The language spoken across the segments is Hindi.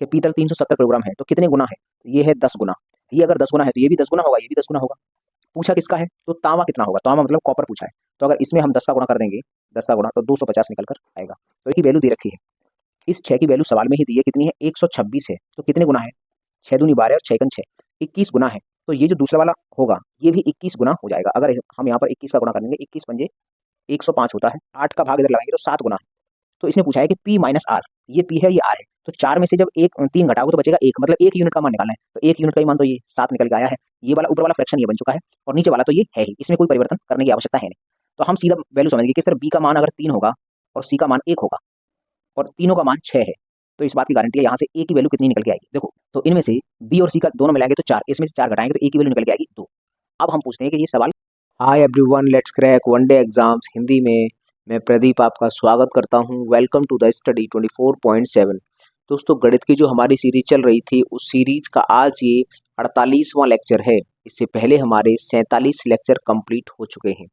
कि पीतल 370 किलोग्राम है तो कितने गुना है, तो ये है 10 गुना। ये अगर 10 गुना है तो ये भी 10 गुना होगा, ये भी 10 गुना होगा। पूछा किसका है, तो तांबा कितना होगा, तांबा मतलब कॉपर पूछा है। तो अगर इसमें हम 10 का गुणा कर देंगे, 10 का गुणा तो 250 निकल कर आएगा। तो इसकी वैल्यू दे रखी है, इस 6 की वैल्यू सवाल में ही दी है, कितनी है 126 है। तो कितने गुना है, 6 दूनी 12 और 6 एकम 6, 21 गुना है। तो ये जो दूसरा वाला होगा ये भी 21 गुना हो जाएगा। अगर हम यहाँ पर 21 का गुणा करेंगे, 21 पंजे 105 होता है, 8 का भाग इधर लगाएंगे तो 7 गुना है। तो इसने पूछा है कि P माइनस आर, ये P है ये R है, तो 4 में से जब 3 घटाओगे तो बचेगा 1, मतलब 1 यूनिट का मान निकालना है। तो 1 यूनिट का ही मान तो ये 7 निकल के आया है। ये वाला ऊपर वाला फ्रैक्शन ये बन चुका है और नीचे वाला तो ये है ही, इसमें कोई परिवर्तन करने की आवश्यकता है नहीं। तो हम सीधा वैल्यू समझेंगे कि सर B का मान अगर 3 होगा और C का मान 1 होगा और तीनों का मान 6 है, तो इस बात की गारंटी है यहाँ से A की वैल्यू कितनी निकल के आएगी। देखो, तो इनमें से B और C का दोनों मिलाएंगे तो 4, इसमें से 4 घटाएंगे तो A की वैल्यू निकल के आएगी 2। अब हम पूछते हैं कि ये सवाल। Hi everyone, let's crack one day exams Hindi में मैं प्रदीप आपका स्वागत करता हूं। Welcome to the study 24.7। दोस्तों, गणित की जो हमारी सीरीज चल रही थी उस सीरीज का आज ये 48वां लेक्चर है। इससे पहले हमारे 47 लेक्चर कंप्लीट हो चुके हैं।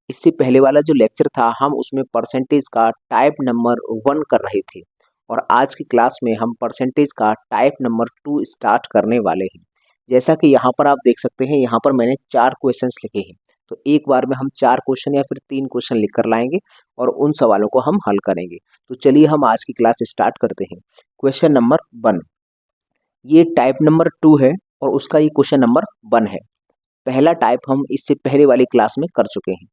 इससे पहले वाला जो लेक्चर था हम उसमें परसेंटेज का टाइप नंबर 1 कर रहे थे और आज की क्लास में हम परसेंटेज का टाइप नंबर 2 स्टार्ट करने वाले हैं। जैसा कि यहाँ पर आप देख सकते हैं, यहाँ पर मैंने 4 क्वेश्चंस लिखे हैं। तो एक बार में हम 4 क्वेश्चन या फिर 3 क्वेश्चन लिख कर लाएंगे और उन सवालों को हम हल करेंगे। तो चलिए हम आज की क्लास स्टार्ट करते हैं। क्वेश्चन नंबर 1, ये टाइप नंबर 2 है और उसका ये क्वेश्चन नंबर 1 है। पहला टाइप हम इससे पहले वाली क्लास में कर चुके हैं।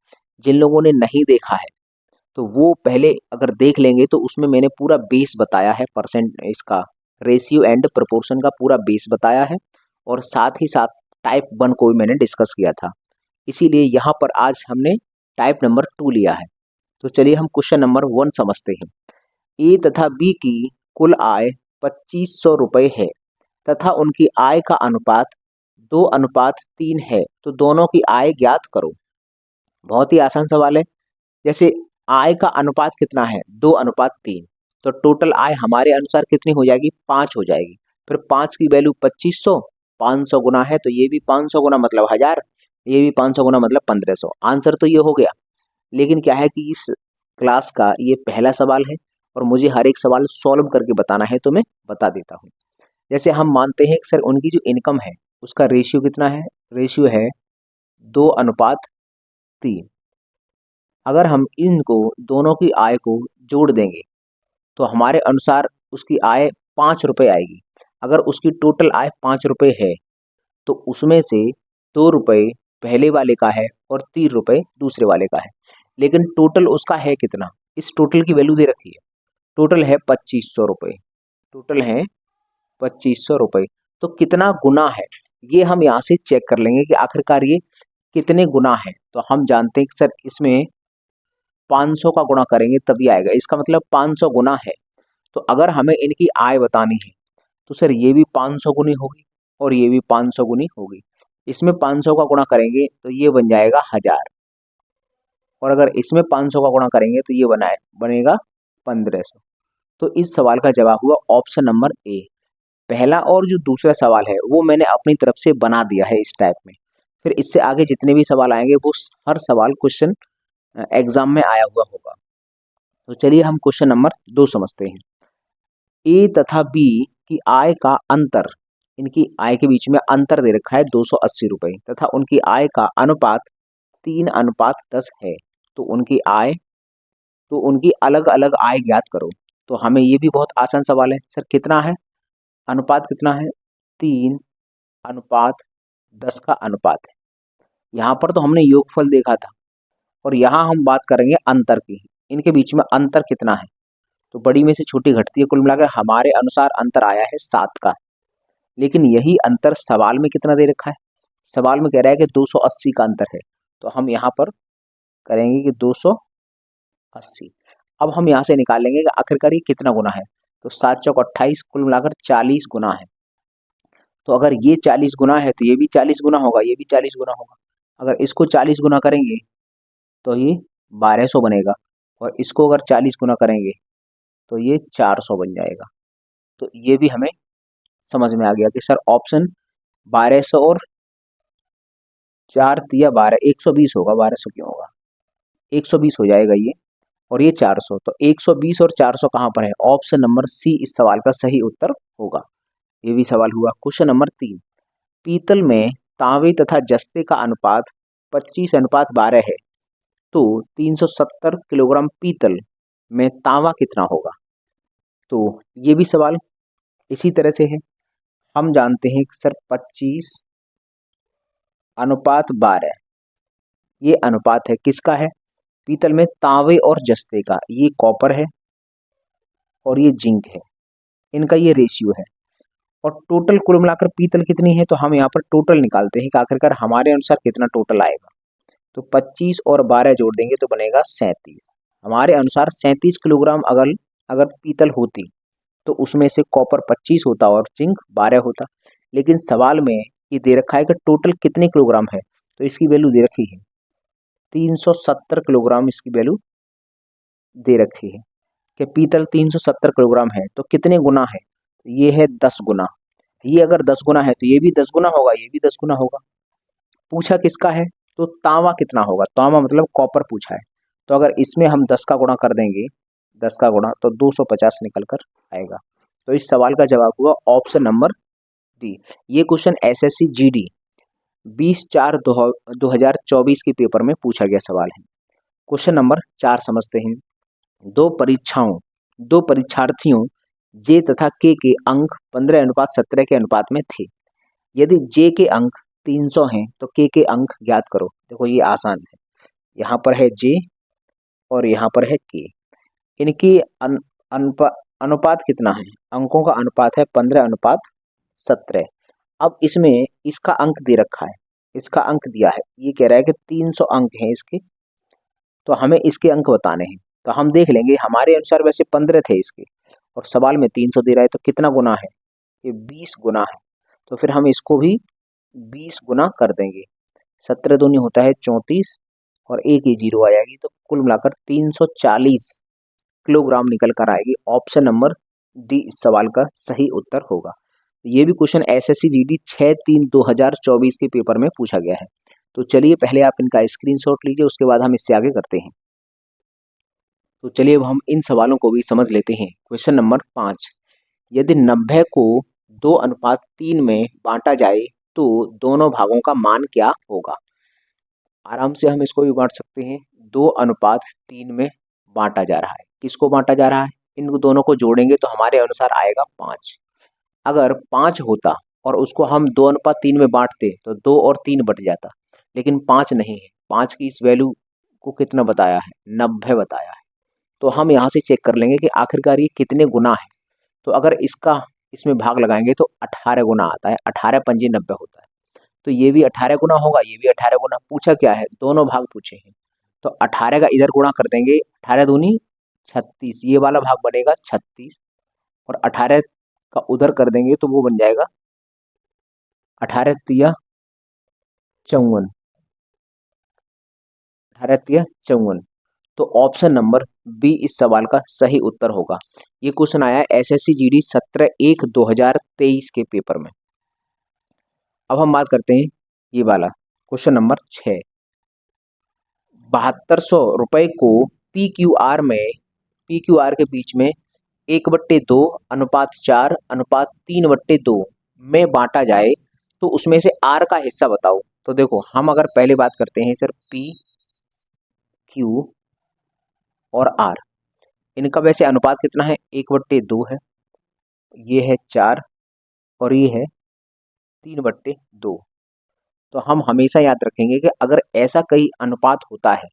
जिन लोगों ने नहीं देखा है तो वो पहले अगर देख लेंगे तो उसमें मैंने पूरा बेस बताया है, परसेंट इसका रेशियो एंड प्रोपोर्शन का पूरा बेस बताया है और साथ ही साथ टाइप 1 को भी मैंने डिस्कस किया था। इसीलिए यहाँ पर आज हमने टाइप नंबर 2 लिया है। तो चलिए हम क्वेश्चन नंबर 1 समझते हैं। ए तथा बी की कुल आय 2500 रुपये है तथा उनकी आय का अनुपात 2:3 है, तो दोनों की आय ज्ञात करो। बहुत ही आसान सवाल है। जैसे आय का अनुपात कितना है, 2:3, तो टोटल आय हमारे अनुसार कितनी हो जाएगी, 5 हो जाएगी। फिर 5 की वैल्यू 2500, 500 गुना है तो ये भी 500 गुना मतलब 1000, ये भी 500 गुना मतलब 1500। आंसर तो ये हो गया। लेकिन क्या है कि इस क्लास का ये पहला सवाल है और मुझे हर एक सवाल सॉल्व करके बताना है, तो मैं बता देता हूँ। जैसे हम मानते हैं कि सर उनकी जो इनकम है उसका रेशियो कितना है, रेशियो है 2:3। अगर हम इनको दोनों की आय को जोड़ देंगे तो हमारे अनुसार उसकी आय 5 रुपये आएगी। अगर उसकी टोटल आय 5 रुपये है तो उसमें से 2 रुपये पहले वाले का है और 3 रुपये दूसरे वाले का है। लेकिन टोटल उसका है कितना, इस टोटल की वैल्यू दे रखी है। टोटल है 2500 रुपये, टोटल है 2500 रुपये। तो कितना गुना है ये हम यहाँ से चेक कर लेंगे कि आखिरकार ये कितने गुना है। तो हम जानते हैं कि सर इसमें 500 का गुणा करेंगे तभी आएगा, इसका मतलब 500 गुना है। तो अगर हमें इनकी आय बतानी है तो सर ये भी 500 गुनी होगी और ये भी 500 गुनी होगी। इसमें 500 का गुणा करेंगे तो ये बन जाएगा 1000 और अगर इसमें 500 का गुणा करेंगे तो ये बनेगा 1500। तो इस सवाल का जवाब हुआ ऑप्शन नंबर ए। पहला और जो दूसरा सवाल है वो मैंने अपनी तरफ से बना दिया है इस टाइप में। फिर इससे आगे जितने भी सवाल आएंगे वो हर सवाल क्वेश्चन एग्जाम में आया हुआ होगा। तो चलिए हम क्वेश्चन नंबर 2 समझते हैं। ए तथा बी की आय का अंतर, इनकी आय के बीच में अंतर दे रखा है 280 रुपये तथा उनकी आय का अनुपात 3:10 है। तो उनकी आय, तो उनकी अलग अलग आय ज्ञात करो। तो हमें ये भी बहुत आसान सवाल है। सर कितना है, अनुपात कितना है, 3:10 का अनुपात है। यहाँ पर तो हमने योगफल देखा था और यहाँ हम बात करेंगे अंतर की। इनके बीच में अंतर कितना है, तो बड़ी में से छोटी घटती है, कुल मिलाकर हमारे अनुसार अंतर आया है 7 का। लेकिन यही अंतर सवाल में कितना दे रखा है, सवाल में कह रहा है कि 280 का अंतर है। तो हम यहाँ पर करेंगे कि 280। अब हम यहाँ से निकालेंगे कि आखिरकार ये कितना गुना है। तो 7 चौक 28, कुल मिलाकर 40 गुना है। तो अगर ये 40 गुना है तो ये भी 40 गुना होगा, ये भी 40 गुना होगा। अगर इसको 40 गुना करेंगे तो ये 1200 बनेगा और इसको अगर 40 गुना करेंगे तो ये 400 बन जाएगा। तो ये भी हमें समझ में आ गया कि सर ऑप्शन 1200 और 4 तिया 12, 120 होगा, 1200 क्यों होगा, 120 हो जाएगा ये। और ये 400, तो 120 और 400 कहाँ पर है? ऑप्शन नंबर सी इस सवाल का सही उत्तर होगा। ये भी सवाल हुआ। क्वेश्चन नंबर 3, पीतल में तांबे तथा जस्ते का अनुपात 25:12 है, तो 370 किलोग्राम पीतल में तांबा कितना होगा? तो ये भी सवाल इसी तरह से है। हम जानते हैं कि सर 25:12 ये अनुपात है किसका है? पीतल में तांबे और जस्ते का। ये कॉपर है और ये जिंक है, इनका ये रेशियो है। और टोटल कुल मिलाकर पीतल कितनी है? तो हम यहाँ पर टोटल निकालते हैं कि आखिरकार हमारे अनुसार कितना टोटल आएगा। तो 25 और 12 जोड़ देंगे तो बनेगा 37। हमारे अनुसार 37 किलोग्राम अगर अगर पीतल होती तो उसमें से कॉपर 25 होता और जिंक 12 होता। लेकिन सवाल में ये दे रखा है कि टोटल कितने किलोग्राम है, तो इसकी वैल्यू दे रखी है 370 किलोग्राम। इसकी वैल्यू दे रखी है कि पीतल 370 किलोग्राम है, तो कितने गुना है? ये है 10 गुना। ये अगर 10 गुना है तो ये भी 10 गुना होगा, ये भी 10 गुना होगा। पूछा किसका है? तो तांबा कितना होगा? तांबा मतलब कॉपर पूछा है। तो अगर इसमें हम 10 का गुणा कर देंगे, 10 का गुणा, तो 250 निकल कर आएगा। तो इस सवाल का जवाब हुआ ऑप्शन नंबर डी। ये क्वेश्चन एसएससी जीडी 20/4/2024 के पेपर में पूछा गया सवाल है। क्वेश्चन नंबर 4 समझते हैं। दो परीक्षार्थियों जे तथा के अंक 15:17 के अनुपात में थे। यदि जे के अंक 300 हैं तो के अंक ज्ञात करो। देखो ये आसान है। यहाँ पर है जे और यहाँ पर है के। इनकी अनुपात कितना है? अंकों का अनुपात है 15:17। अब इसमें इसका अंक दे रखा है, इसका अंक दिया है। ये कह रहा है कि 300 अंक हैं इसके, तो हमें इसके अंक बताने हैं। तो हम देख लेंगे, हमारे अनुसार वैसे 15 थे इसके और सवाल में 300 दे रहा है, तो कितना गुना है? ये 20 गुना है। तो फिर हम इसको भी 20 गुना कर देंगे। 17 दूनी होता है 34 और एक ही जीरो आ जाएगी, तो कुल मिलाकर 340 किलोग्राम निकल कर आएगी। ऑप्शन नंबर डी इस सवाल का सही उत्तर होगा। ये भी क्वेश्चन एसएससी जीडी 6/3/2024 के पेपर में पूछा गया है। तो चलिए पहले आप इनका स्क्रीनशॉट लीजिए, उसके बाद हम इससे आगे करते हैं। तो चलिए अब हम इन सवालों को भी समझ लेते हैं। क्वेश्चन नंबर 5, यदि 90 को 2:3 में बांटा जाए तो दोनों भागों का मान क्या होगा? आराम से हम इसको भी बांट सकते हैं। 2:3 में बांटा जा रहा है, किसको बांटा जा रहा है? इन दोनों को जोड़ेंगे तो हमारे अनुसार आएगा 5। अगर 5 होता और उसको हम 2:3 में बांटते तो 2 और 3 बट जाता, लेकिन 5 नहीं है। 5 की इस वैल्यू को कितना बताया है? 90 बताया है। तो हम यहाँ से चेक कर लेंगे कि आखिरकार ये कितने गुना है। तो अगर इसका इसमें भाग लगाएंगे तो 18 गुना आता है। 18 पंजे 90 होता है, तो ये भी 18 गुना होगा, ये भी 18 गुना। पूछा क्या है? दोनों भाग पूछे हैं, तो 18 का इधर गुणा कर देंगे, 18 दूनी 36, ये वाला भाग बनेगा 36 और 18 का उधर कर देंगे तो वो बन जाएगा 18 तिया 54, 18 तिया 54। तो ऑप्शन नंबर बी इस सवाल का सही उत्तर होगा। ये क्वेश्चन आया है एसएससी जीडी 17/1/2023 के पेपर में। अब हम बात करते हैं ये वाला क्वेश्चन नंबर 6, 7200 रुपए को पी क्यू आर के बीच में 1/2 अनुपात 4 अनुपात 3/2 में बांटा जाए तो उसमें से आर का हिस्सा बताओ। तो देखो हम अगर पहले बात करते हैं सर पी क्यू और आर, इनका वैसे अनुपात कितना है? 1/2 है, ये है 4 और ये है 3/2। तो हम हमेशा याद रखेंगे कि अगर ऐसा कई अनुपात होता है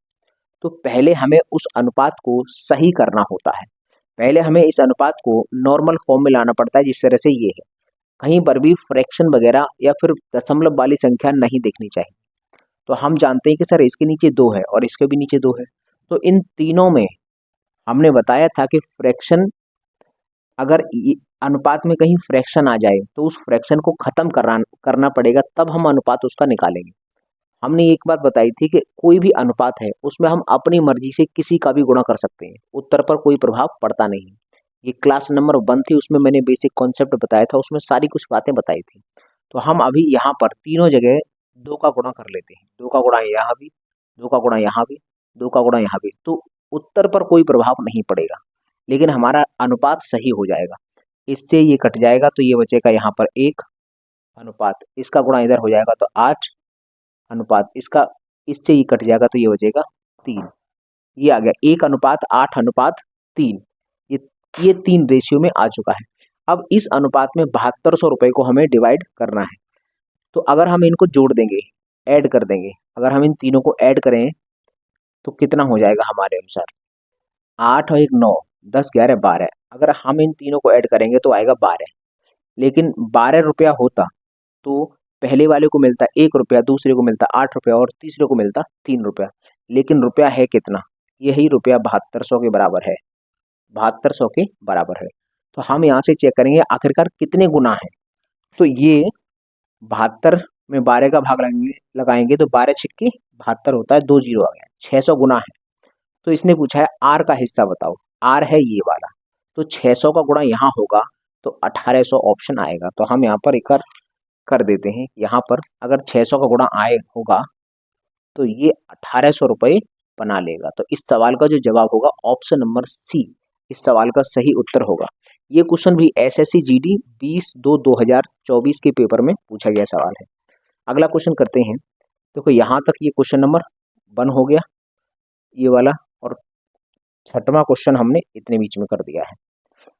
तो पहले हमें उस अनुपात को सही करना होता है। पहले हमें इस अनुपात को नॉर्मल फॉर्म में लाना पड़ता है, जिस तरह से ये है। कहीं पर भी फ्रैक्शन वगैरह या फिर दशमलव वाली संख्या नहीं देखनी चाहिए। तो हम जानते हैं कि सर इसके नीचे 2 है और इसके भी नीचे 2 है, तो इन तीनों में हमने बताया था कि फ्रैक्शन, अगर अनुपात में कहीं फ्रैक्शन आ जाए तो उस फ्रैक्शन को खत्म करना पड़ेगा, तब हम अनुपात उसका निकालेंगे। हमने एक बात बताई थी कि कोई भी अनुपात है उसमें हम अपनी मर्जी से किसी का भी गुणा कर सकते हैं, उत्तर पर कोई प्रभाव पड़ता नहीं। ये क्लास नंबर 1 थी, उसमें मैंने बेसिक कॉन्सेप्ट बताया था, उसमें सारी कुछ बातें बताई थी। तो हम अभी यहाँ पर तीनों जगह 2 का गुणा कर लेते हैं। 2 का गुणा यहाँ भी, 2 का गुणा यहाँ भी, 2 का गुणा यहाँ भी, तो उत्तर पर कोई प्रभाव नहीं पड़ेगा, लेकिन हमारा अनुपात सही हो जाएगा। इससे ये कट जाएगा तो ये बचेगा यहाँ पर 1 अनुपात, इसका गुणा इधर हो जाएगा तो 8 अनुपात, इसका इससे ये कट जाएगा तो ये बचेगा 3। ये आ गया 1 अनुपात 8 अनुपात 3। ये 3 रेशियो में आ चुका है। अब इस अनुपात में 7200 रुपये को हमें डिवाइड करना है। तो अगर हम इनको जोड़ देंगे, ऐड कर देंगे, अगर हम इन तीनों को ऐड करें तो कितना हो जाएगा हमारे अनुसार, 8 और 1 9, 10 11 12। अगर हम इन तीनों को ऐड करेंगे तो आएगा 12। लेकिन 12 रुपया होता तो पहले वाले को मिलता 1 रुपया, दूसरे को मिलता 8 रुपया और तीसरे को मिलता 3 रुपया। लेकिन रुपया है कितना, यही रुपया 7200 के बराबर है, 7200 के बराबर है। तो हम यहाँ से चेक करेंगे आखिरकार कितने गुना है। तो ये 72 में 12 का भाग लगाएंगे तो 12 छिक्के 72 होता है, 2 जीरो आ गया, 600 गुना है। तो इसने पूछा है आर का हिस्सा बताओ, आर है ये वाला, तो 600 का गुणा यहाँ होगा तो 1800 ऑप्शन आएगा। तो हम यहाँ पर एक बार कर देते हैं, यहाँ पर अगर 600 का गुणा आए होगा तो ये 1800 रुपये बना लेगा। तो इस सवाल का जो जवाब होगा ऑप्शन नंबर सी इस सवाल का सही उत्तर होगा। ये क्वेश्चन भी एसएससी जीडी 20/2/2024 के पेपर में पूछा गया सवाल है। अगला क्वेश्चन करते हैं। देखो यहाँ तक ये क्वेश्चन नंबर 1 हो गया ये वाला, और छठवां क्वेश्चन हमने इतने बीच में कर दिया है।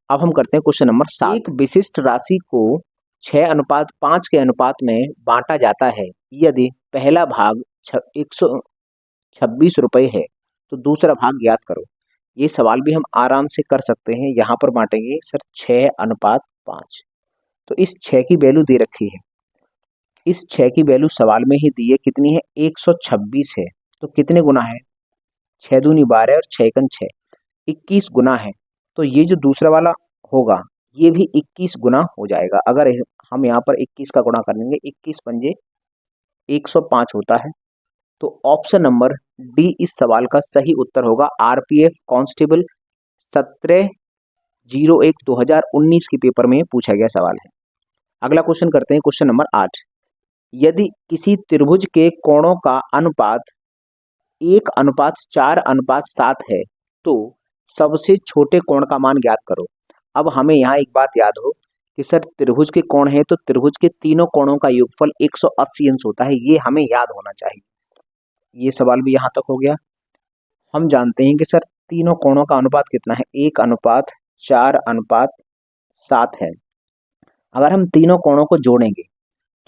अब हम करते हैं क्वेश्चन नंबर 7। एक विशिष्ट राशि को 6:5 के अनुपात में बांटा जाता है यदि पहला भाग 126 रुपये है तो दूसरा भाग ज्ञात करो। ये सवाल भी हम आराम से कर सकते हैं। यहाँ पर बांटेंगे सर 6:5। तो इस 6 की वैल्यू दे रखी है, इस 6 की वैल्यू सवाल में ही दी है, कितनी है 126 है। तो कितने गुना है, 6 दूनी 12 और 6 एकन 6, 21 गुना है। तो ये जो दूसरा वाला होगा ये भी 21 गुना हो जाएगा। अगर हम यहाँ पर 21 का गुणा कर लेंगे, 21 पंजे 105 होता है। तो ऑप्शन नंबर डी इस सवाल का सही उत्तर होगा। आरपीएफ कांस्टेबल 17/01/2019 के पेपर में पूछा गया सवाल है। अगला क्वेश्चन करते हैं, क्वेश्चन नंबर 8। यदि किसी त्रिभुज के कोणों का अनुपात 1:4:7 है तो सबसे छोटे कोण का मान ज्ञात करो। अब हमें यहाँ एक बात याद हो कि सर त्रिभुज के कोण है तो त्रिभुज के तीनों कोणों का योगफल 180 अंश होता है, ये हमें याद होना चाहिए। ये सवाल भी यहाँ तक हो गया। हम जानते हैं कि सर तीनों कोणों का अनुपात कितना है, 1:4:7 है। अगर हम तीनों कोणों को जोड़ेंगे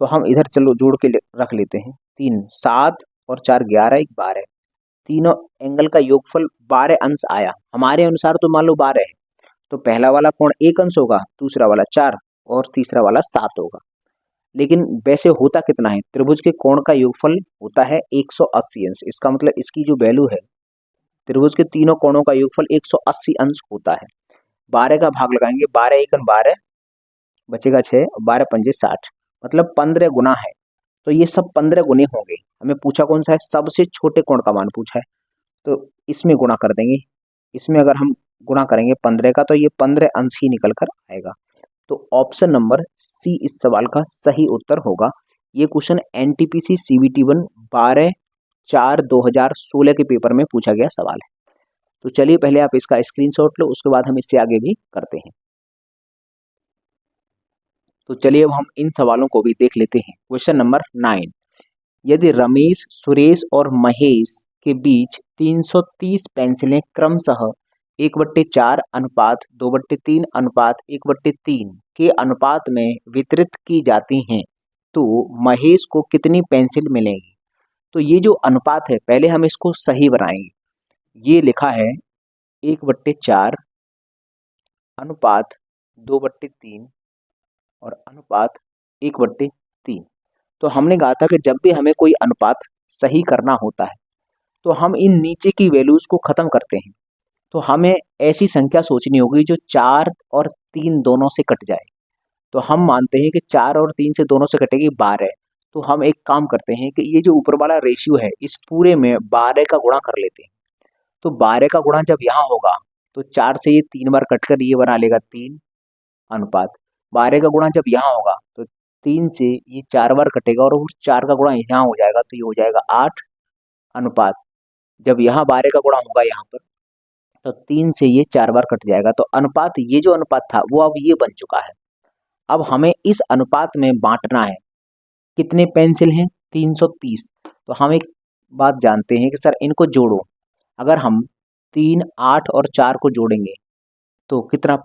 तो हम इधर चलो जोड़ के रख लेते हैं, 3 7 और 4 11 1 12, तीनों एंगल का योगफल 12 अंश आया। हमारे अनुसार तो मान लो 12 है, तो पहला वाला कोण 1 अंश होगा, दूसरा वाला 4 और तीसरा वाला 7 होगा। लेकिन वैसे होता कितना है, त्रिभुज के कोण का योगफल होता है 180 अंश। इसका मतलब इसकी जो वैल्यू है, त्रिभुज के तीनों कोणों का योगफल 180 अंश होता है। 12 का भाग लगाएंगे, 12 एकन 12 बचेगा 6, 12 पंजे 60, मतलब 15 गुना है। तो ये सब 15 गुने होंगे। हमें पूछा कौन सा है, सबसे छोटे कोण का मान पूछा है, तो इसमें गुणा कर देंगे। इसमें अगर हम गुणा करेंगे 15 का तो ये 15 अंश ही निकल कर आएगा। तो ऑप्शन नंबर सी इस सवाल का सही उत्तर होगा। ये क्वेश्चन एनटीपीसी सीबीटी 1 12/4/2016 के पेपर में पूछा गया सवाल है। तो चलिए पहले आप इसका स्क्रीनशॉट लो, उसके बाद हम इससे आगे भी करते हैं। तो चलिए अब हम इन सवालों को भी देख लेते हैं। Question number 9। यदि रमेश, सुरेश और महेश के बीच 330 पेंसिलें क्रमशः 1/4 अनुपात 2/3 अनुपात 1/3 के अनुपात में वितरित की जाती हैं तो महेश को कितनी पेंसिल मिलेंगी। तो ये जो अनुपात है पहले हम इसको सही बनाएंगे। ये लिखा है 1/4 अनुपात 2/3 और अनुपात 1/3। तो हमने कहा था कि जब भी हमें कोई अनुपात सही करना होता है तो हम इन नीचे की वैल्यूज को खत्म करते हैं। तो हमें ऐसी संख्या सोचनी होगी जो 4 और 3 दोनों से कट जाए। तो हम मानते हैं कि 4 और 3 से दोनों से कटेगी 12। तो हम एक काम करते हैं कि ये जो ऊपर वाला रेशियो है इस पूरे में 12 का गुणा कर लेते हैं। तो 12 का गुणा जब यहाँ होगा तो 4 से ये 3 बार कटकर ये बना लेगा 3 अनुपात। 12 का गुणा जब यहाँ होगा तो 3 से ये 4 बार कटेगा और 4 का गुणा यहाँ हो जाएगा तो ये हो जाएगा 8 अनुपात। जब यहाँ 12 का गुणा होगा यहाँ पर तो 3 से ये 4 बार कट जाएगा। तो अनुपात, ये जो अनुपात था वो अब ये बन चुका है। अब हमें इस अनुपात में बांटना है। कितने पेंसिल हैं? 330। तो हम एक बात जानते हैं कि सर इनको जोड़ो। अगर हम 3, 8 और 4 को जोड़ेंगे तो कितना?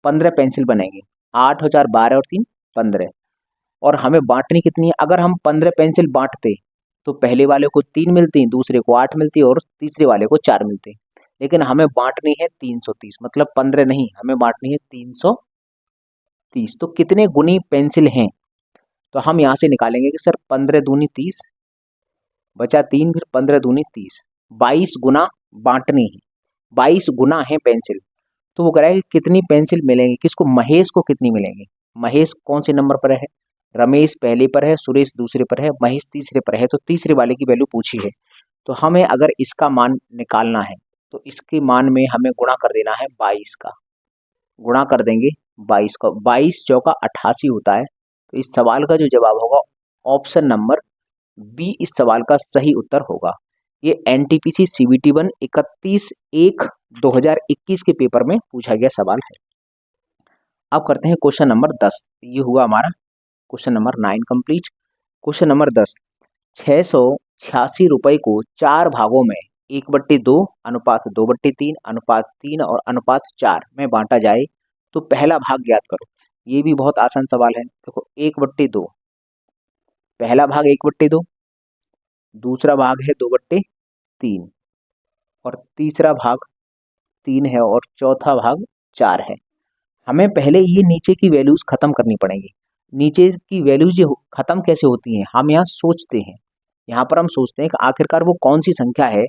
15 पेंसिल बनेंगे। 8 और 4 12 और 3 15। और हमें बांटनी कितनी है? अगर हम 15 पेंसिल बांटते तो पहले वाले को 3 मिलती, दूसरे को 8 मिलती और तीसरे वाले को 4 मिलती। लेकिन हमें बांटनी है 330, मतलब 15 नहीं, हमें बांटनी है 330। तो कितने गुनी पेंसिल हैं? तो हम यहाँ से निकालेंगे कि सर 15 दूनी 30, बचा 3, फिर 15 दूनी 30, 22 गुना बांटनी है। 22 गुना है पेंसिल। तो वो कह रहा है कि कितनी पेंसिल मिलेंगी किसको? महेश को कितनी मिलेंगी? महेश कौन से नंबर पर है? रमेश पहले पर है, सुरेश दूसरे पर है, महेश तीसरे पर है। तो तीसरे वाले की वैल्यू पूछी है। तो हमें अगर इसका मान निकालना है तो इसके मान में हमें गुणा कर देना है 22 का। गुणा कर देंगे 22 का। 22 चौका 88 होता है। तो इस सवाल का जो जवाब होगा ऑप्शन नंबर बी इस सवाल का सही उत्तर होगा। ये एनटीपीसी सीबीटी 1 31/1/2021 के पेपर में पूछा गया सवाल है। अब करते हैं क्वेश्चन नंबर 10। ये हुआ हमारा question number 9 complete. Question number 10, 686 रुपए को 4 भागों में 1/2 अनुपात 2/3 अनुपात 3 और अनुपात 4 में बांटा जाए तो पहला भाग ज्ञात करो। ये भी बहुत आसान सवाल है। देखो 1/2, पहला भाग 1/2, दूसरा भाग है 2/3 और तीसरा भाग 3 है और चौथा भाग 4 है। हमें पहले ये नीचे की वैल्यूज खत्म करनी पड़ेंगी। नीचे की वैल्यूज ये खत्म कैसे होती हैं? हम यहाँ सोचते हैं, यहाँ पर हम सोचते हैं कि आखिरकार वो कौन सी संख्या है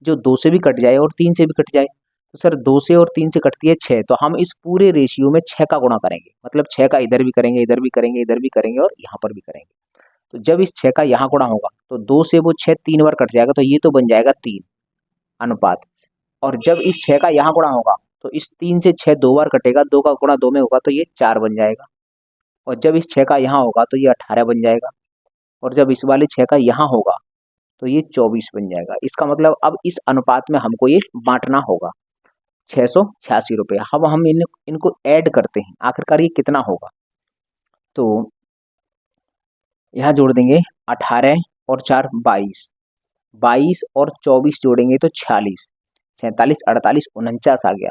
जो 2 से भी कट जाए और 3 से भी कट जाए। तो सर 2 से और 3 से कटती है 6, तो हम इस पूरे रेशियो में 6 का गुणा करेंगे। मतलब 6 का इधर भी करेंगे, इधर भी करेंगे, इधर भी करेंगे और यहाँ पर भी करेंगे। तो जब इस 6 का यहाँ गुणा होगा तो 2 से वो 6 3 बार कट जाएगा, तो ये तो बन जाएगा 3 अनुपात। और जब इस 6 का यहाँ गुणा होगा तो इस 3 से 6 2 बार कटेगा, 2 का गुणा 2 में होगा तो ये 4 बन जाएगा। और जब इस 6 का यहाँ होगा तो ये 18 बन जाएगा। और जब इस वाले 6 का यहाँ होगा तो ये 24 बन जाएगा। इसका मतलब अब इस अनुपात में हमको ये बांटना होगा 686 रुपये। अब हम इनको ऐड करते हैं, आखिरकार ये कितना होगा। तो यहाँ जोड़ देंगे 18 और 4 22, 22 और 24 जोड़ेंगे तो 46, 47 48 49 आ गया।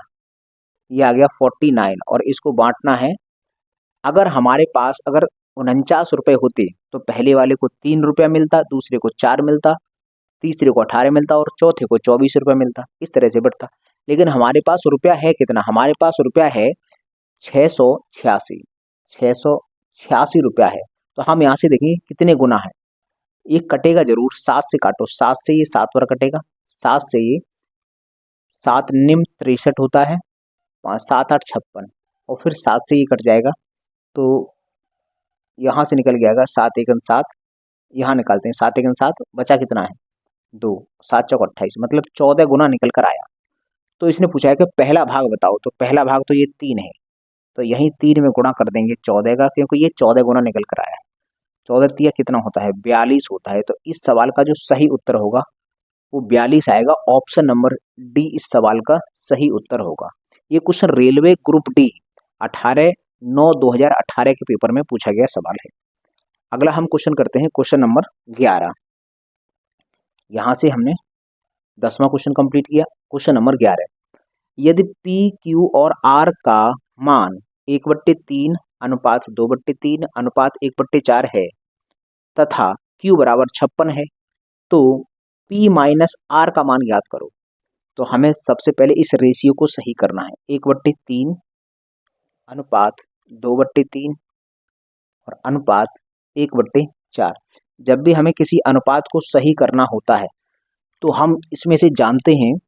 ये आ गया 49 और इसको बांटना है। अगर हमारे पास अगर 49 रुपये होते तो पहले वाले को 3 रुपया मिलता, दूसरे को 4 मिलता, तीसरे को 18 मिलता और चौथे को 24 रुपये मिलता। इस तरह से बढ़ता। लेकिन हमारे पास रुपया है कितना? हमारे पास रुपया है 686, 686 रुपया है। तो हम यहाँ से देखेंगे कितने गुना है। ये कटेगा जरूर, 7 से काटो, 7 से ये 7 बार कटेगा, 7 से ये 7 निम 63 होता है, 5 7 8 56 और फिर 7 से ये कट जाएगा तो यहाँ से निकल जाएगा 7 एकन 7, यहाँ निकालते हैं 7 एकन 7, बचा कितना है 2, 7 चौक 28, मतलब 14 गुना निकल कर आया। तो इसने पूछा है कि पहला भाग बताओ। तो पहला भाग तो ये 3 है, तो यही 3 में गुणा कर देंगे 14 का, क्योंकि ये 14 गुना निकल कर आया है। 14 तिया कितना होता है? 42 होता है। तो इस सवाल का जो सही उत्तर होगा वो 42 आएगा। ऑप्शन नंबर डी इस सवाल का सही उत्तर होगा। ये क्वेश्चन रेलवे ग्रुप डी 18/9/2018 के पेपर में पूछा गया सवाल है। अगला हम क्वेश्चन करते हैं क्वेश्चन नंबर 11। यहाँ से हमने 10वां क्वेश्चन कंप्लीट किया। क्वेश्चन नंबर 11, यदि पी क्यू और आर का मान 1/3 अनुपात 2/3 अनुपात 1/4 है तथा क्यू बराबर 56 है तो पी माइनस आर का मान ज्ञात करो। तो हमें सबसे पहले इस रेशियो को सही करना है। 1/3 अनुपात 2/3 और अनुपात 1/4। जब भी हमें किसी अनुपात को सही करना होता है तो हम इसमें से जानते हैं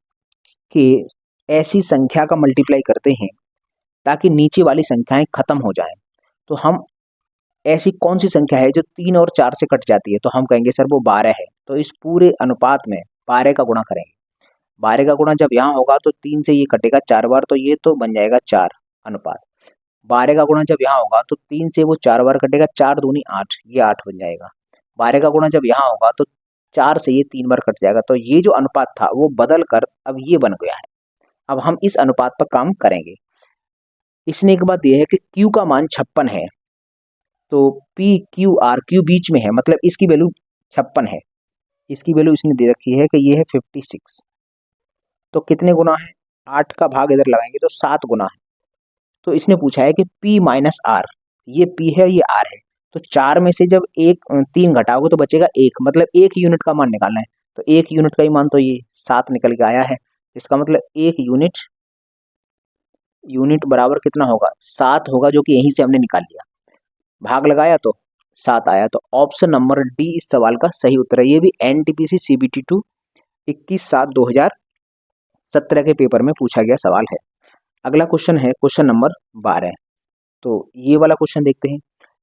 कि ऐसी संख्या का मल्टीप्लाई करते हैं ताकि नीचे वाली संख्याएं खत्म हो जाएं। तो हम ऐसी कौन सी संख्या है जो 3 और 4 से कट जाती है? तो हम कहेंगे सर वो 12 है। तो इस पूरे अनुपात में 12 का गुणा करेंगे। 12 का गुणा जब यहाँ होगा तो 3 से ये कटेगा 4 बार, तो ये तो बन जाएगा 4 अनुपात। 12 का गुणा जब यहाँ होगा तो 3 से वो 4 बार कटेगा, 4 दूनी 8, ये 8 बन जाएगा। 12 का गुणा जब यहाँ होगा तो 4 से ये 3 बार कट जाएगा, तो ये जो अनुपात था वो बदल कर अब ये बन गया है। अब हम इस अनुपात पर काम करेंगे। इसने एक बात ये है कि Q का मान 56 है, तो PQR बीच में है, मतलब इसकी वैल्यू 56 है, इसकी वैल्यू इसने दे रखी है कि ये है 56। तो कितने गुना है, 8 का भाग इधर लगाएंगे तो 7 गुना है। तो इसने पूछा है कि P माइनस आर, ये P है ये R है, तो 4 में से जब 3 घटाओगे तो बचेगा 1, मतलब 1 यूनिट का मान निकालना है। तो 1 यूनिट का ही मान तो ये 7 निकल के आया है। इसका मतलब 1 यूनिट बराबर कितना होगा, 7 होगा, जो कि यहीं से हमने निकाल लिया, भाग लगाया तो 7 आया। तो ऑप्शन नंबर डी इस सवाल का सही उत्तर है। ये भी NTPC CBT 2 21/7/2017 के पेपर में पूछा गया सवाल है। अगला क्वेश्चन है क्वेश्चन नंबर 12। तो ये वाला क्वेश्चन देखते हैं।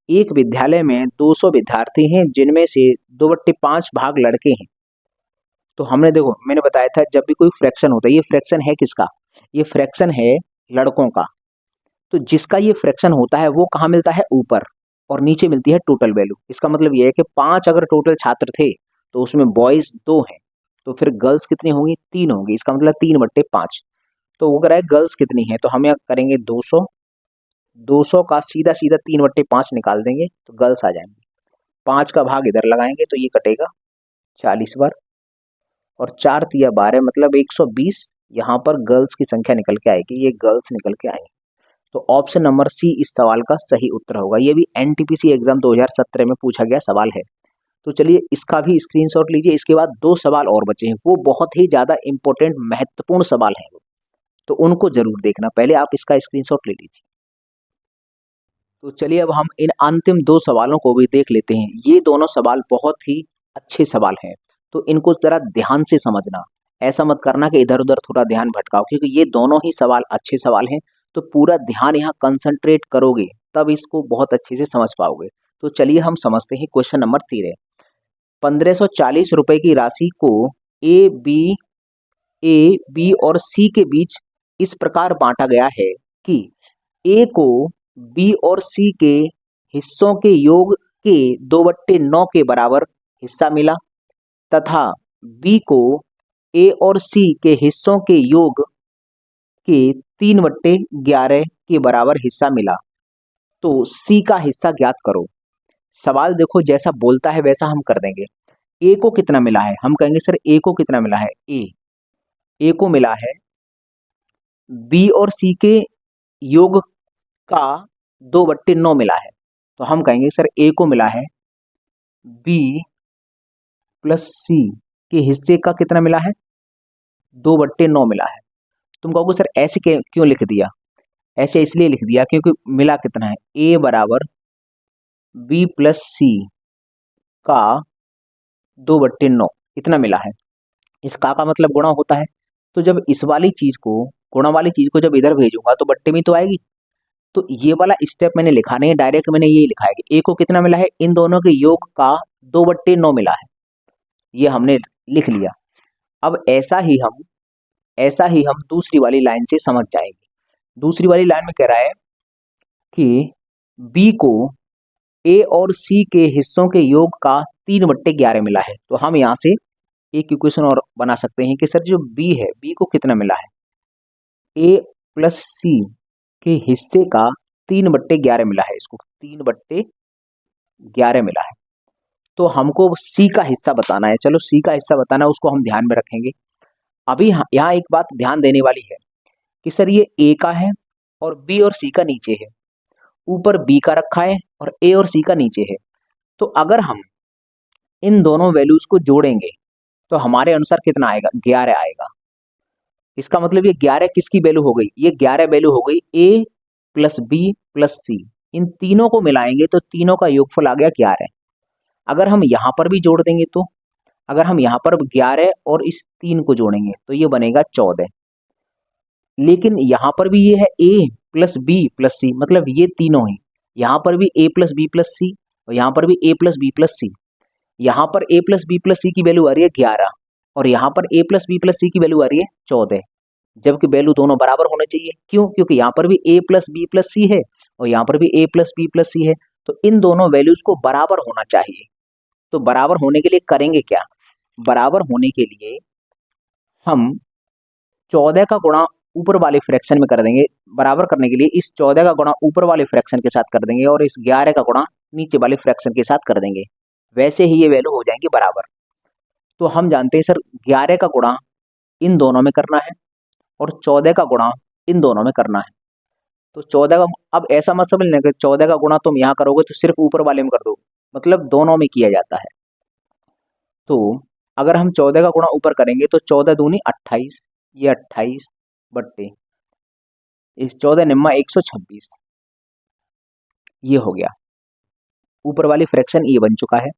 एक विद्यालय में 200 विद्यार्थी हैं, जिनमें से 2/5 भाग लड़के हैं। तो हमने देखो, मैंने बताया था जब भी कोई फ्रैक्शन होता है, ये फ्रैक्शन है किसका, ये फ्रैक्शन है लड़कों का। तो जिसका ये फ्रैक्शन होता है वो कहाँ मिलता है, ऊपर, और नीचे मिलती है टोटल वैल्यू। इसका मतलब ये है कि 5 अगर टोटल छात्र थे तो उसमें बॉयज 2 हैं, तो फिर गर्ल्स कितनी होंगी, 3 होंगी। इसका मतलब 3/5। तो वो कह रहा है गर्ल्स कितनी है, तो हम यहाँ करेंगे 200 का सीधा सीधा 3/5 निकाल देंगे तो गर्ल्स आ जाएंगे। 5 का भाग इधर लगाएंगे तो ये कटेगा 40 बार, और 4 तिया 12, मतलब 120। यहाँ पर गर्ल्स की संख्या निकल के आएगी, ये गर्ल्स निकल के आएंगे। तो ऑप्शन नंबर सी इस सवाल का सही उत्तर होगा। ये भी NTPC एग्जाम 2017 में पूछा गया सवाल है। तो चलिए इसका भी स्क्रीनशॉट लीजिए। इसके बाद 2 सवाल और बचे हैं, वो बहुत ही ज्यादा इंपॉर्टेंट महत्वपूर्ण सवाल हैं, तो उनको जरूर देखना। पहले आप इसका स्क्रीनशॉट ले लीजिए। तो चलिए अब हम इन अंतिम 2 सवालों को भी देख लेते हैं। ये दोनों सवाल बहुत ही अच्छे सवाल हैं, तो इनको जरा ध्यान से समझना। ऐसा मत करना कि इधर उधर थोड़ा ध्यान भटकाओ, क्योंकि ये दोनों ही सवाल अच्छे सवाल हैं। तो पूरा ध्यान यहाँ कंसंट्रेट करोगे तब इसको बहुत अच्छे से समझ पाओगे। तो चलिए हम समझते हैं क्वेश्चन नंबर 13। 1540 रुपए की राशि को ए बी और सी के बीच इस प्रकार बांटा गया है कि ए को बी और सी के हिस्सों के योग के 2/9 के बराबर हिस्सा मिला, तथा बी को ए और सी के हिस्सों के योग के 3/11 के बराबर हिस्सा मिला। तो सी का हिस्सा ज्ञात करो। सवाल देखो जैसा बोलता है वैसा हम कर देंगे। ए को कितना मिला है, हम कहेंगे सर ए को कितना मिला है, ए को मिला है बी और सी के योग का 2/9 मिला है। तो हम कहेंगे सर ए को मिला है बी प्लस सी के हिस्से का कितना मिला है, 2/9 मिला है। तुम कहोगे सर ऐसे क्यों लिख दिया, ऐसे इसलिए लिख दिया क्योंकि मिला कितना है, ए बराबर बी प्लस सी का 2/9 इतना मिला है। इस का मतलब गुणा होता है। तो जब इस वाली चीज को, गुणा वाली चीज को जब इधर भेजूंगा तो बट्टे में तो आएगी। तो ये वाला स्टेप मैंने लिखा नहीं, डायरेक्ट मैंने ये लिखा है कि ए को कितना मिला है, इन दोनों के योग का 2/9 मिला है, ये हमने लिख लिया। अब ऐसा ही हम दूसरी वाली लाइन से समझ जाएंगे। दूसरी वाली लाइन में कह रहा है कि बी को ए और सी के हिस्सों के योग का 3/11 मिला है। तो हम यहाँ से एक इक्वेशन और बना सकते हैं कि सर जो बी है, बी को कितना मिला है, ए प्लस सी के हिस्से का 3/11 मिला है, इसको 3/11 मिला है। तो हमको सी का हिस्सा बताना है। चलो सी का हिस्सा बताना है, उसको हम ध्यान में रखेंगे। अभी यहाँ एक बात ध्यान देने वाली है कि सर ये ए का है और बी और सी का नीचे है, ऊपर बी का रखा है और ए और सी का नीचे है। तो अगर हम इन दोनों वैल्यूज को जोड़ेंगे तो हमारे अनुसार कितना आएगा, 11 आएगा। इसका मतलब ये 11 किसकी वैल्यू हो गई, ये 11 वैल्यू हो गई ए प्लस बी प्लस सी। इन तीनों को मिलाएंगे तो तीनों का योगफल आ गया 11। अगर हम यहाँ पर भी जोड़ देंगे तो, अगर हम यहाँ पर 11 और इस 3 को जोड़ेंगे तो ये बनेगा 14। लेकिन यहाँ पर भी ये है ए प्लस बी प्लस सी, मतलब ये तीनों ही, यहाँ पर भी ए प्लस बी प्लस सी और यहाँ पर भी ए प्लस बी प्लस सी। यहाँ पर ए प्लस बी प्लस सी की वैल्यू आ रही है 11 और यहाँ पर ए प्लस बी प्लस सी की वैल्यू आ रही है 14, जबकि वैल्यू दोनों बराबर होने चाहिए। क्यों, क्योंकि यहाँ पर भी ए प्लस बी प्लस सी है और यहाँ पर भी ए प्लस बी प्लस सी है। तो इन दोनों वैल्यूज को बराबर होना चाहिए। तो बराबर होने के लिए करेंगे क्या, बराबर होने के लिए हम 14 का गुणा ऊपर वाले फ्रैक्शन में कर देंगे। बराबर करने के लिए इस 14 का गुणा ऊपर वाले फ्रैक्शन के साथ कर देंगे और इस 11 का गुणा नीचे वाले फ्रैक्शन के साथ कर देंगे। वैसे ही ये वैल्यू हो जाएंगी बराबर। तो हम जानते हैं सर 11 का गुणा इन दोनों में करना है और 14 का गुणा इन दोनों में करना है। तो 14 का, अब ऐसा मत समझ लें कि 14 का गुणा तुम यहाँ करोगे तो सिर्फ ऊपर वाले में कर दो, मतलब दोनों में किया जाता है। तो अगर हम 14 का गुणा ऊपर करेंगे तो 14 दूनी 28, ये 28 बट्टे इस 14 निम्मा 126, ये हो गया। ऊपर वाली फ्रैक्शन ये बन चुका है।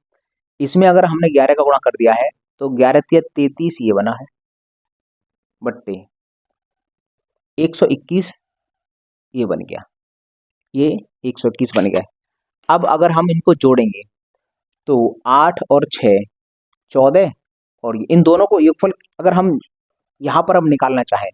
इसमें अगर हमने 11 का गुणा कर दिया है तो 11 तिया 33 ये बना है बट्टे 121 ये बन गया, ये 121 बन गया। अब अगर हम इनको जोड़ेंगे तो 8 और 6 14 और इन दोनों को योगफल अगर हम यहाँ पर अब निकालना चाहें,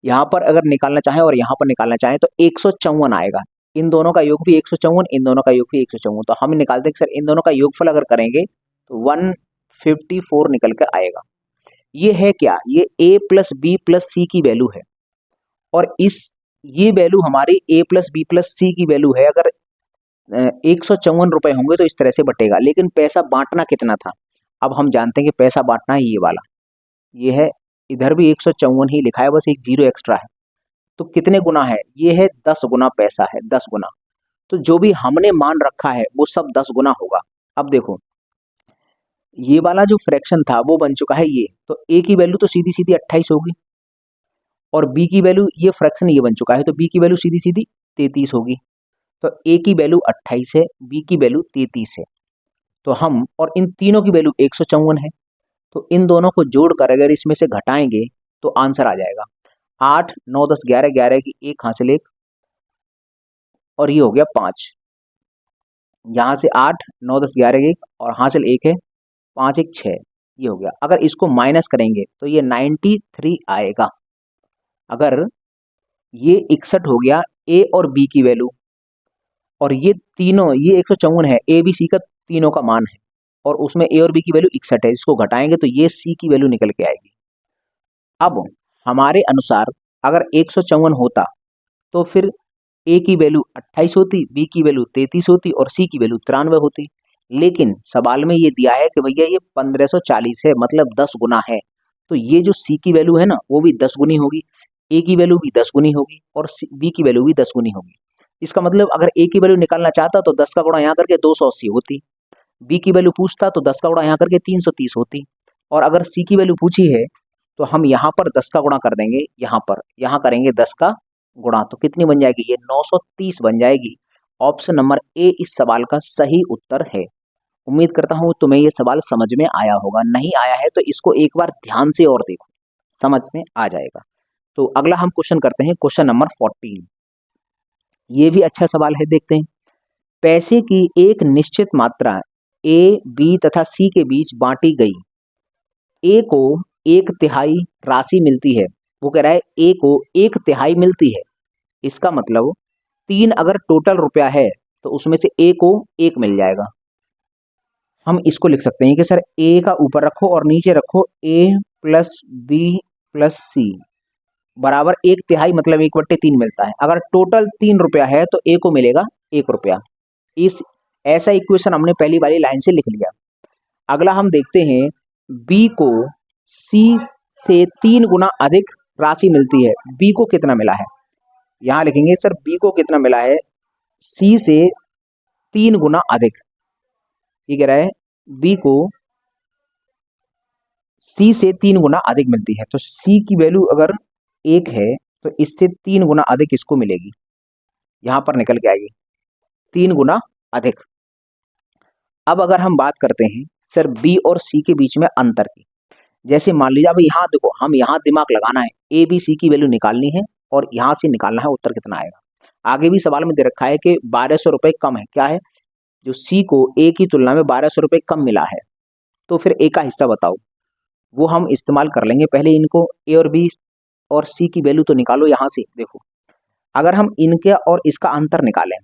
यहाँ पर अगर निकालना चाहें और यहाँ पर निकालना चाहें तो 154 आएगा। इन दोनों का योग भी 154, इन दोनों का योग भी 154। तो हम निकालते हैं कि सर इन दोनों का योगफल अगर करेंगे तो 154 निकल कर आएगा। ये है क्या, ये a प्लस बी प्लस सी की वैल्यू है और ये वैल्यू हमारी a प्लस बी प्लस सी की वैल्यू है। अगर 154 रुपए होंगे तो इस तरह से बटेगा, लेकिन पैसा बांटना कितना था, अब हम जानते हैं कि पैसा बांटना है ये वाला, ये है, इधर भी 154 ही लिखा है, बस एक जीरो एक्स्ट्रा है। तो कितने गुना है, ये है 10 गुना पैसा है, 10 गुना। तो जो भी हमने मान रखा है वो सब 10 गुना होगा। अब देखो ये वाला जो फ्रैक्शन था वो बन चुका है ये, तो a की वैल्यू तो सीधी सीधी 28 होगी और b की वैल्यू, ये फ्रैक्शन ये बन चुका है तो b की वैल्यू सीधी सीधी 33 होगी। तो a की वैल्यू 28 है, b की वैल्यू 33 है। तो हम, और इन तीनों की वैल्यू 154 है, तो इन दोनों को जोड़कर अगर इसमें से घटाएंगे तो आंसर आ जाएगा 8 9 10 11, 11 की एक हासिल एक और ये हो गया 5। यहाँ से 8 9 10 11 एक और हासिल एक है, 5 1 6, ये हो गया। अगर इसको माइनस करेंगे तो ये 93 आएगा। अगर ये 61 हो गया a और b की वैल्यू, और ये तीनों, ये 154 है, a b c का तीनों का मान है और उसमें a और b की वैल्यू 61 है, इसको घटाएंगे तो ये c की वैल्यू निकल के आएगी। अब हमारे अनुसार अगर 154 होता तो फिर a की वैल्यू 28 होती, b की वैल्यू 33 होती और c की वैल्यू 93 होती। लेकिन सवाल में ये दिया है कि भैया ये 1540 है, मतलब 10 गुना है। तो ये जो c की वैल्यू है ना वो भी 10 गुनी होगी, a की वैल्यू भी 10 गुनी होगी और b की वैल्यू भी 10 गुनी होगी। इसका मतलब अगर a की वैल्यू निकालना चाहता तो 10 का गुणा यहाँ करके 280 होती, b की वैल्यू पूछता तो 10 का गुणा यहाँ करके 330 होती, और अगर c की वैल्यू पूछी है तो हम यहाँ पर 10 का गुणा कर देंगे, यहाँ पर यहाँ करेंगे 10 का गुणा, तो कितनी बन जाएगी, ये 930 बन जाएगी। ऑप्शन नंबर ए इस सवाल का सही उत्तर है। उम्मीद करता हूँ तुम्हें ये सवाल समझ में आया होगा, नहीं आया है तो इसको एक बार ध्यान से और देखो, समझ में आ जाएगा। तो अगला हम क्वेश्चन करते हैं, क्वेश्चन नंबर 14। ये भी अच्छा सवाल है, देखते हैं। पैसे की एक निश्चित मात्रा ए बी तथा सी के बीच बांटी गई, ए को 1/3 राशि मिलती है। वो कह रहा है ए को 1/3 मिलती है, इसका मतलब 3 अगर टोटल रुपया है तो उसमें से ए को 1 मिल जाएगा। हम इसको लिख सकते हैं कि सर ए का ऊपर रखो और नीचे रखो ए प्लस बी प्लस सी बराबर 1/3, मतलब 1/3 मिलता है। अगर टोटल 3 रुपया है तो ए को मिलेगा 1 रुपया। इस ऐसा इक्वेशन हमने पहली वाली लाइन से लिख लिया। अगला हम देखते हैं बी को सी से 3 गुना अधिक राशि मिलती है, बी को कितना मिला है, यहां लिखेंगे सर बी को कितना मिला है, सी से 3 गुना अधिक। ये कह रहा है बी को सी से 3 गुना अधिक मिलती है, तो सी की वैल्यू अगर 1 है तो इससे 3 गुना अधिक इसको मिलेगी, यहां पर निकल के आएगी 3 गुना अधिक। अब अगर हम बात करते हैं सर बी और सी के बीच में अंतर की, जैसे मान लीजिए अब यहाँ देखो, हम यहाँ दिमाग लगाना है, ए बी सी की वैल्यू निकालनी है और यहाँ से निकालना है उत्तर कितना आएगा। आगे भी सवाल में दे रखा है कि 1200 रुपये कम है, क्या है, जो सी को ए की तुलना में 1200 रुपये कम मिला है, तो फिर ए का हिस्सा बताओ, वो हम इस्तेमाल कर लेंगे। पहले इनको ए और बी और सी की वैल्यू तो निकालो यहाँ से। देखो अगर हम इनके और इसका अंतर निकालें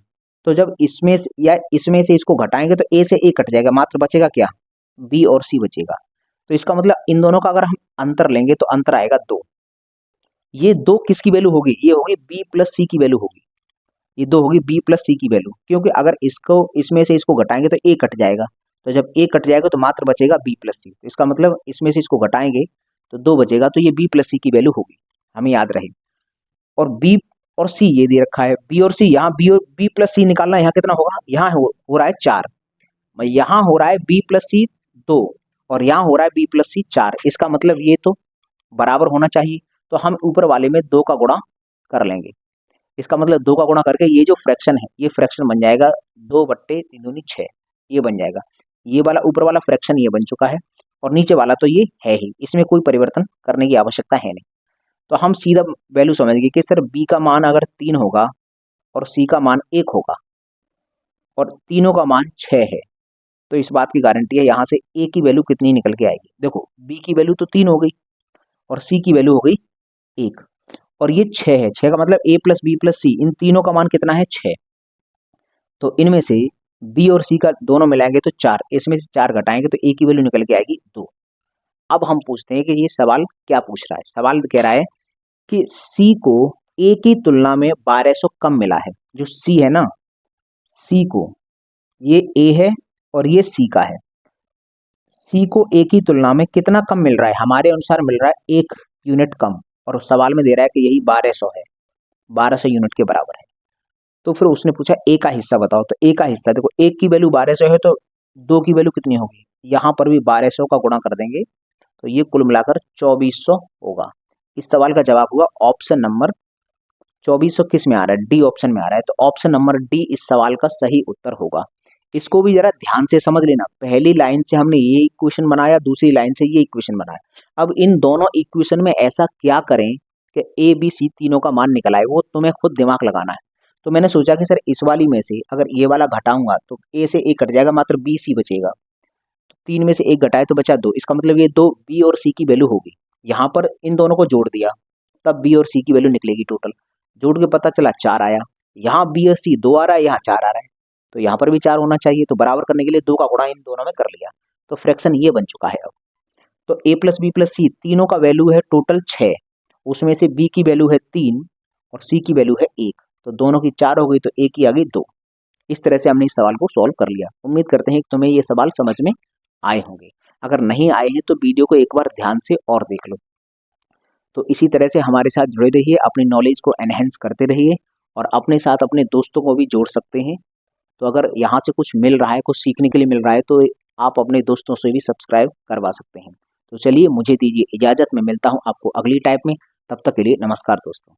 तो जब इसमें से या इसमें से इसको घटाएंगे तो ए से ए कट जाएगा, मात्र बचेगा क्या, बी और सी बचेगा। तो इसका मतलब इन दोनों का अगर हम अंतर लेंगे तो अंतर आएगा 2। ये 2 किसकी वैल्यू होगी? ये होगी b प्लस सी की वैल्यू होगी। ये 2 होगी b प्लस सी की वैल्यू, क्योंकि अगर इसको इसमें से इसको घटाएंगे तो a कट जाएगा, तो जब a कट जाएगा तो मात्र बचेगा b प्लस सी। तो इसका मतलब इसमें से इसको घटाएंगे तो 2 बचेगा, तो ये b प्लस सी की वैल्यू होगी, हमें याद रहे। और b और c ये दे रखा है, b और c, यहाँ b और b प्लस सी निकालना है, यहाँ कितना होगा? यहाँ हो रहा है 4, यहाँ हो रहा है b प्लस सी 2 और यहाँ हो रहा है b प्लस सी 4। इसका मतलब ये तो बराबर होना चाहिए, तो हम ऊपर वाले में 2 का गुणा कर लेंगे। इसका मतलब 2 का गुणा करके ये जो फ्रैक्शन है ये फ्रैक्शन बन जाएगा 2/3 दूनी 6, ये बन जाएगा। ये वाला ऊपर वाला फ्रैक्शन ये बन चुका है और नीचे वाला तो ये है ही, इसमें कोई परिवर्तन करने की आवश्यकता है नहीं। तो हम सीधा वैल्यू समझेंगे कि सर b का मान अगर 3 होगा और c का मान 1 होगा और तीनों का मान 6 है, तो इस बात की गारंटी है यहाँ से a की वैल्यू कितनी निकल के आएगी। देखो b की वैल्यू तो 3 हो गई और c की वैल्यू हो गई 1 और ये 6 है। 6 का मतलब a प्लस बी प्लस सी, इन तीनों का मान कितना है? 6। तो इनमें से b और c का दोनों मिलाएंगे तो 4, इसमें से 4 घटाएंगे तो a की वैल्यू निकल के आएगी 2। अब हम पूछते हैं कि ये सवाल क्या पूछ रहा है। सवाल कह रहा है कि c को a की तुलना में 1200 कम मिला है। जो c है ना, c को, ये a है और ये c का है, c को a की तुलना में कितना कम मिल रहा है? हमारे अनुसार मिल रहा है 1 यूनिट कम, और सवाल में दे रहा है कि यही 1200 है, 1200 यूनिट के बराबर है। तो फिर उसने पूछा a का हिस्सा बताओ, तो a का हिस्सा देखो, 1 की वैल्यू 1200 है तो 2 की वैल्यू कितनी होगी? यहाँ पर भी 1200 का गुणा कर देंगे तो ये कुल मिलाकर 2400 होगा। इस सवाल का जवाब हुआ ऑप्शन नंबर 2400। किस में आ रहा है? डी ऑप्शन में आ रहा है, तो ऑप्शन नंबर डी इस सवाल का सही उत्तर होगा। इसको भी जरा ध्यान से समझ लेना, पहली लाइन से हमने ये इक्वेशन बनाया, दूसरी लाइन से ये इक्वेशन बनाया। अब इन दोनों इक्वेशन में ऐसा क्या करें कि ए बी सी तीनों का मान निकल आए, वो तुम्हें खुद दिमाग लगाना है। तो मैंने सोचा कि सर इस वाली में से अगर ये वाला घटाऊंगा तो ए से ए कट जाएगा, मात्र बी सी बचेगा। तो 3 में से 1 घटाए तो बचा 2, इसका मतलब ये 2 बी और सी की वैल्यू होगी। यहाँ पर इन दोनों को जोड़ दिया तब बी और सी की वैल्यू निकलेगी टोटल। जोड़ के पता चला 4 आया, यहाँ बी और सी 2 आ रहा है, यहाँ 4 आ रहा है, तो यहाँ पर भी 4 होना चाहिए। तो बराबर करने के लिए 2 का गुणा इन दोनों में कर लिया, तो फ्रैक्शन ये बन चुका है। अब तो a प्लस बी प्लस सी तीनों का वैल्यू है टोटल 6, उसमें से b की वैल्यू है 3 और c की वैल्यू है 1, तो दोनों की 4 हो गई तो a की आ गई 2। इस तरह से हमने इस सवाल को सॉल्व कर लिया। उम्मीद करते हैं कि तुम्हें ये सवाल समझ में आए होंगे। अगर नहीं आए हैं तो वीडियो को एक बार ध्यान से और देख लो। तो इसी तरह से हमारे साथ जुड़े रहिए, अपनी नॉलेज को एनहेंस करते रहिए और अपने साथ अपने दोस्तों को भी जोड़ सकते हैं। तो अगर यहाँ से कुछ मिल रहा है, कुछ सीखने के लिए मिल रहा है, तो आप अपने दोस्तों से भी सब्सक्राइब करवा सकते हैं। तो चलिए मुझे दीजिए इजाज़त, में मिलता हूँ आपको अगली टाइप में। तब तक के लिए नमस्कार दोस्तों।